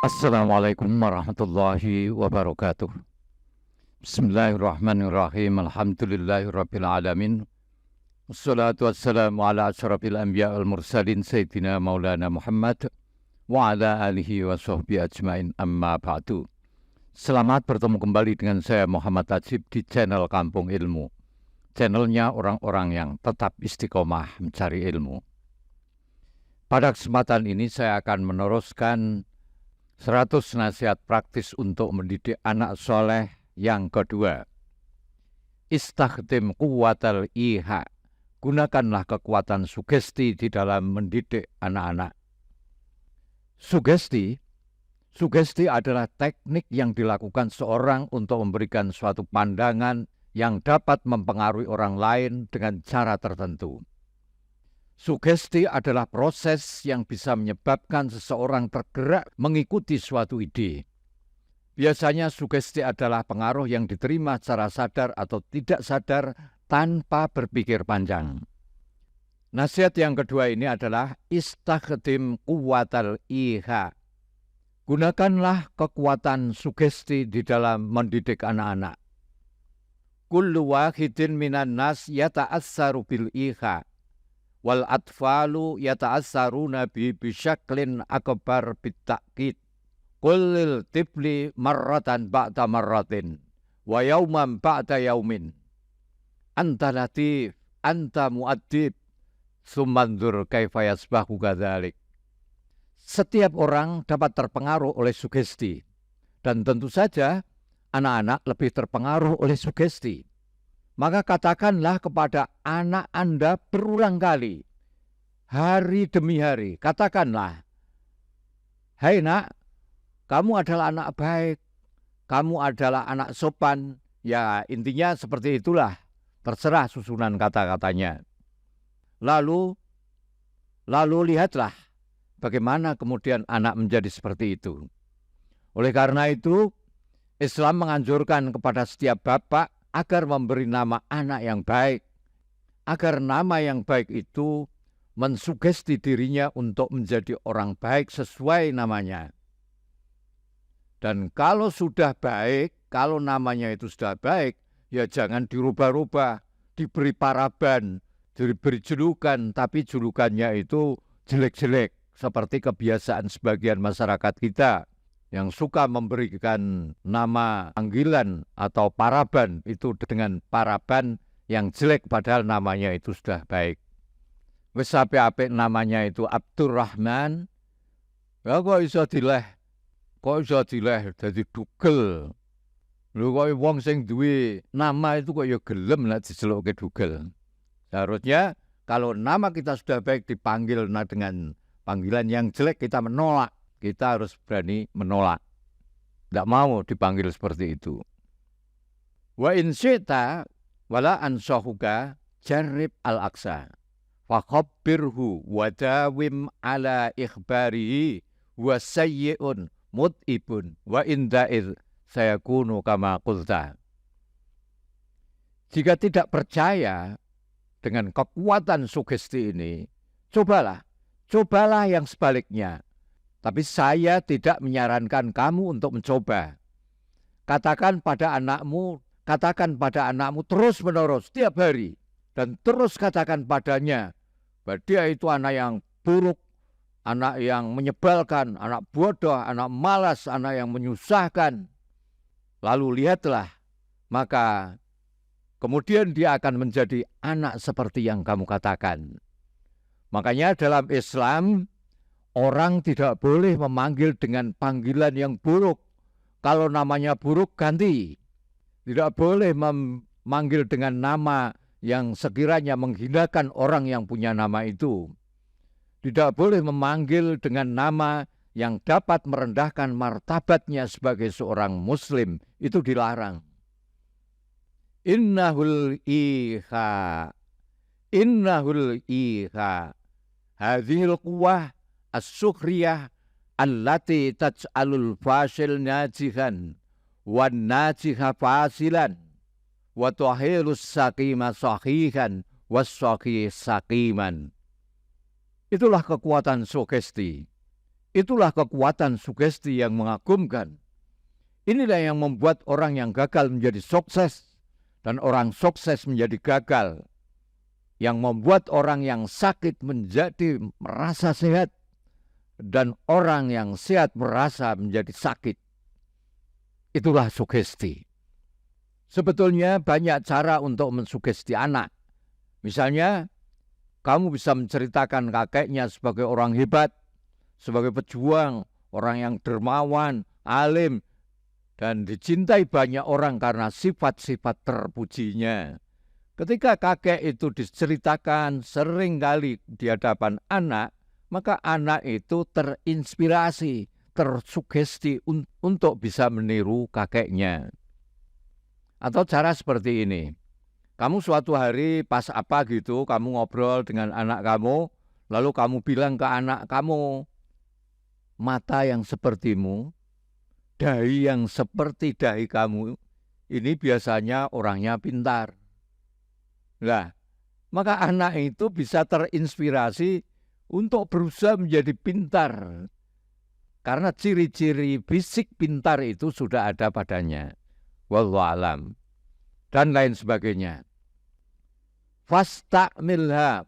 Assalamualaikum warahmatullahi wabarakatuh. Bismillahirrahmanirrahim. Alhamdulillahirabbil alamin. Wassalatu wassalamu ala asyrafil anbiya wal mursalin sayyidina Maulana Muhammad wa ala alihi wa sahbihi ajmain, amma ba'du. Selamat bertemu kembali dengan saya Muhammad Tajib di channel Kampung Ilmu. Channelnya orang-orang yang tetap istiqomah mencari ilmu. Pada kesempatan ini saya akan meneruskan 100 nasihat praktis untuk mendidik anak soleh yang kedua. Istakhdim quwwatal iha. Gunakanlah kekuatan sugesti di dalam mendidik anak-anak. Sugesti adalah teknik yang dilakukan seorang untuk memberikan suatu pandangan yang dapat mempengaruhi orang lain dengan cara tertentu. Sugesti adalah proses yang bisa menyebabkan seseorang tergerak mengikuti suatu ide. Biasanya sugesti adalah pengaruh yang diterima secara sadar atau tidak sadar tanpa berpikir panjang. Nasihat yang kedua ini adalah istakhdim quwwatal iha. Gunakanlah kekuatan sugesti di dalam mendidik anak-anak. Kullu wahidin minan nas yata'assaru bil iha. Wal atfalu yata'assaruna bisyaklin akbar bitta'kid. Kullil tifli marratan ba'da marratin. Wa yauman ba'da yaumin. Anta latif, anta mu'addib. Sumandur kaifa yasbahu kadzalik. Setiap orang dapat terpengaruh oleh sugesti. Dan tentu saja anak-anak lebih terpengaruh oleh sugesti. Maka katakanlah kepada anak Anda berulang kali, hari demi hari, katakanlah, "Hai nak, kamu adalah anak baik, kamu adalah anak sopan." Ya, intinya seperti itulah, terserah susunan kata-katanya. Lalu lihatlah bagaimana kemudian anak menjadi seperti itu. Oleh karena itu, Islam menganjurkan kepada setiap bapak agar memberi nama anak yang baik, agar nama yang baik itu mensugesti dirinya untuk menjadi orang baik sesuai namanya. Dan kalau sudah baik, kalau namanya itu sudah baik, ya jangan dirubah-rubah, diberi paraban, diberi julukan, tapi julukannya itu jelek-jelek, seperti kebiasaan sebagian masyarakat kita yang suka memberikan nama panggilan atau paraban itu dengan paraban yang jelek padahal namanya itu sudah baik. Wis apik-apik namanya itu Abdurrahman, ya kok iso dileh dadi dugel. Lho kok wong sing duwe nama itu kok ya gelem nek dicelukke dugel. Seharusnya kalau nama kita sudah baik dipanggil dengan panggilan yang jelek kita menolak. Kita harus berani menolak. Tidak mau dipanggil seperti itu. Wa in syi'ta wala ansahuka jarrib al-aqsa. Fakhabbirhu wa dawim ala ikhbarihi wa sayyi'un mut'ibun wa inda'ir sayakunu kama qulta. Jika tidak percaya dengan kekuatan sugesti ini, cobalah yang sebaliknya. Tapi saya tidak menyarankan kamu untuk mencoba. Katakan pada anakmu terus-menerus, tiap hari. Dan terus katakan padanya, bahwa dia itu anak yang buruk, anak yang menyebalkan, anak bodoh, anak malas, anak yang menyusahkan. Lalu lihatlah, maka kemudian dia akan menjadi anak seperti yang kamu katakan. Makanya dalam Islam, orang tidak boleh memanggil dengan panggilan yang buruk. Kalau namanya buruk, ganti. Tidak boleh memanggil dengan nama yang sekiranya menghinakan orang yang punya nama itu. Tidak boleh memanggil dengan nama yang dapat merendahkan martabatnya sebagai seorang muslim. Itu dilarang. Innahul iha. Hadhil quwah as-sukhriyah allati taj'alul fasil najihan wan najiha fasilan wa tuhilus saqima sahihan was saqih saqiman. Itulah kekuatan sugesti. Itulah kekuatan sugesti yang mengagumkan. Inilah yang membuat orang yang gagal menjadi sukses dan orang sukses menjadi gagal. Yang membuat orang yang sakit menjadi merasa sehat dan orang yang sehat merasa menjadi sakit. Itulah sugesti. Sebetulnya banyak cara untuk mensugesti anak. Misalnya, kamu bisa menceritakan kakeknya sebagai orang hebat, sebagai pejuang, orang yang dermawan, alim, dan dicintai banyak orang karena sifat-sifat terpujinya. Ketika kakek itu diceritakan sering kali di hadapan anak, maka anak itu terinspirasi, tersugesti untuk bisa meniru kakeknya. Atau cara seperti ini, kamu suatu hari pas apa gitu, kamu ngobrol dengan anak kamu, lalu kamu bilang ke anak kamu, mata yang sepertimu, dahi yang seperti dahi kamu, ini biasanya orangnya pintar. Nah, maka anak itu bisa terinspirasi untuk berusaha menjadi pintar. Karena ciri-ciri fisik pintar itu sudah ada padanya. Wallahu alam. Dan lain sebagainya. Fasta'milha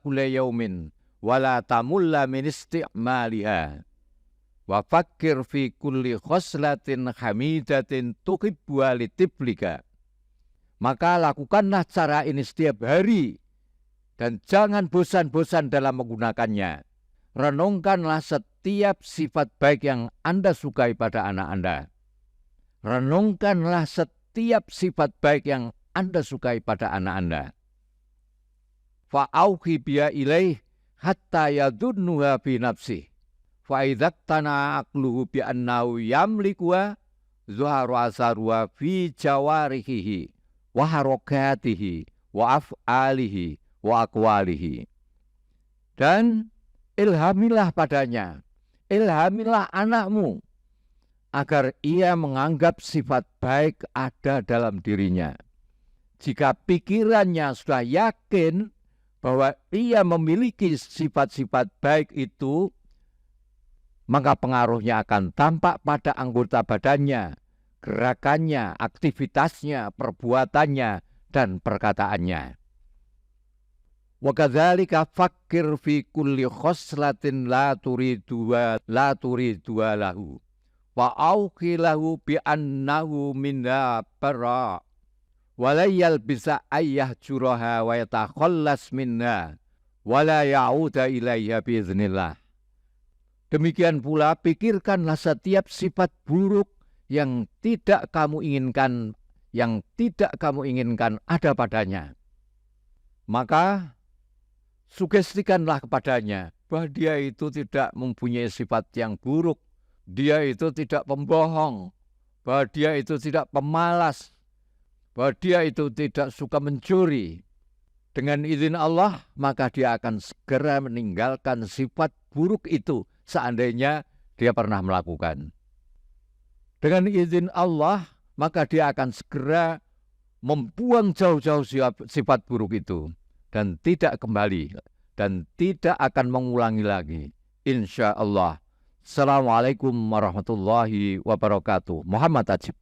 kulla yaumin wala tamulla min isti'maliha. Wa fakkir fi kulli khoslatin hamidatin tuhibbuha litiblika. Maka lakukanlah cara ini setiap hari dan jangan bosan-bosan dalam menggunakannya. Renungkanlah setiap sifat baik yang Anda sukai pada anak Anda. Renungkanlah setiap sifat baik yang Anda sukai pada anak Anda. Fa'auhi biya ilaih hatta yadunnuha bi nafsih. Fa'idaktana akluhu bi'annahu yamlikuha zuharu asaruha fi jawarihihi wa harokatihi wa af'alihi wa akwalihi. Dan ilhamilah padanya, ilhamilah anakmu agar ia menganggap sifat baik ada dalam dirinya. Jika pikirannya sudah yakin bahwa ia memiliki sifat-sifat baik itu, maka pengaruhnya akan tampak pada anggota badannya, gerakannya, aktivitasnya, perbuatannya, dan perkataannya. Wa kadzalika fakkir fi kulli khoslatin la turidu lahu. Wa auqi lahu bi annahu minna bara. Wa la yalbisa ayyah juraha wa yatakhallas minna. Wa la ya'uda ilaiha biiznillah. Demikian pula pikirkanlah setiap sifat buruk yang tidak kamu inginkan, ada padanya. Maka sugestikanlah kepadanya bahwa dia itu tidak mempunyai sifat yang buruk, dia itu tidak pembohong, bahwa dia itu tidak pemalas, bahwa dia itu tidak suka mencuri. Dengan izin Allah, maka dia akan segera meninggalkan sifat buruk itu seandainya dia pernah melakukan. Dengan izin Allah, maka dia akan segera membuang jauh-jauh sifat buruk itu dan tidak kembali dan tidak akan mengulangi lagi. Insya Allah. Assalamualaikum warahmatullahi wabarakatuh. Muhammad Ajib.